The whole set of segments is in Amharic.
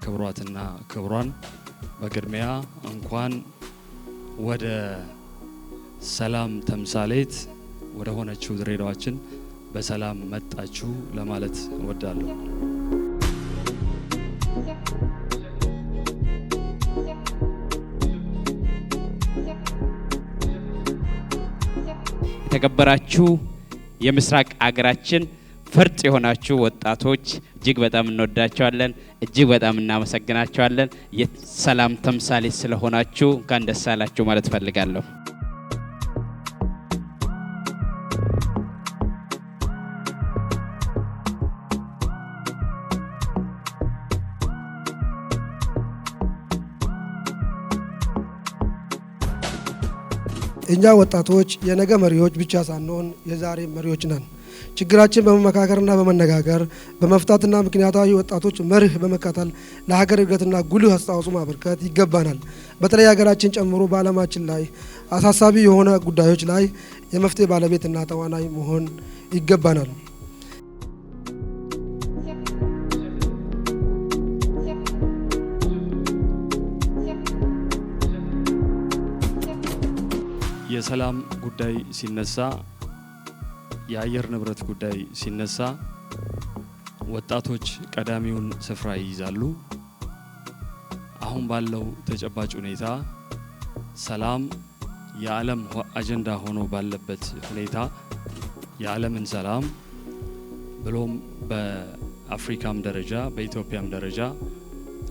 ክብሯትና ክብሯን በቅድሚያ እንኳን ወደ ሰላም ተምሳሌት ወደ ሆነችው ድሬዳዋችን በሰላም መጣችሁ ለማለት እወዳለሁ። የተከበራችሁ የምስራቅ አገራችን ፈርጥ የሆናችሁ ወጣቶች እጅግ በጣም እንወዳችኋለን፣ እጅግ በጣም እናመሰግናችኋለን። የሰላም ተምሳሌት ስለሆናችሁ እንኳን ደስ አላችሁ ማለት ፈልጋለሁ። እኛ ወጣቶች የነገ መሪዎች ብቻ ሳንሆን የዛሬ መሪዎች ነን። ችግራችን በመመካከርና በመነጋገር በመፍታትና ምክንያታዊ ወጣቶች መርህ በመከተል ለሀገር እድገትና ጉልህ አስተዋጽኦ ማበርከት ይገባናል። በተለይ ሀገራችን ጨምሮ በዓለማችን ላይ አሳሳቢ የሆነ ጉዳዮች ላይ የመፍትሄ ባለቤትና ተዋናይ መሆን ይገባናል። የሰላም ጉዳይ ሲነሳ የአየር ንብረት ጉዳይ ሲነሳ ወጣቶች ቀዳሚውን ስፍራ ይይዛሉ። አሁን ባለው ተጨባጭ ሁኔታ ሰላም የዓለም አጀንዳ ሆኖ ባለበት ሁኔታ የዓለምን ሰላም ብሎም በአፍሪካም ደረጃ በኢትዮጵያም ደረጃ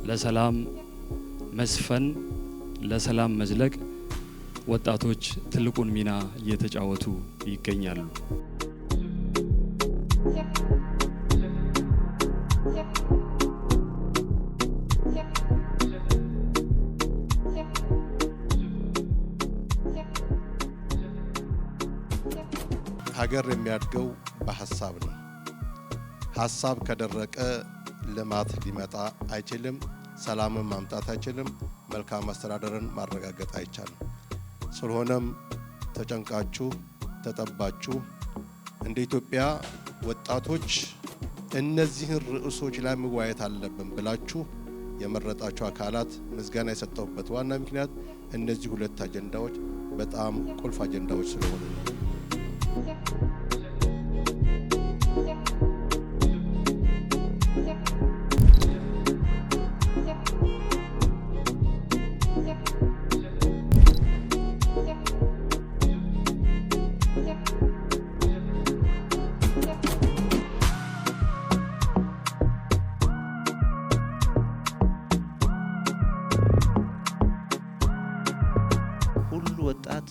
ለሰላም መስፈን ለሰላም መዝለቅ ወጣቶች ትልቁን ሚና እየተጫወቱ ይገኛሉ። ሀገር የሚያድገው በሐሳብ ነው። ሐሳብ ከደረቀ ልማት ሊመጣ አይችልም፣ ሰላምን ማምጣት አይችልም፣ መልካም አስተዳደርን ማረጋገጥ አይቻልም። ስለሆነም ተጨንቃችሁ ተጠባችሁ እንደ ኢትዮጵያ ወጣቶች እነዚህን ርዕሶች ላይ መወያየት አለብን ብላችሁ የመረጣችሁ አካላት ምስጋና የሰጠሁበት ዋና ምክንያት እነዚህ ሁለት አጀንዳዎች በጣም ቁልፍ አጀንዳዎች ስለሆኑ ነው። ሁሉ ወጣት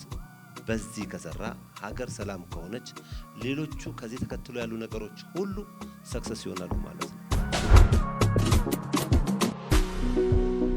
በዚህ ከሰራ ሀገር ሰላም ከሆነች ሌሎቹ ከዚህ ተከትሎ ያሉ ነገሮች ሁሉ ሰክሰስ ይሆናሉ ማለት ነው።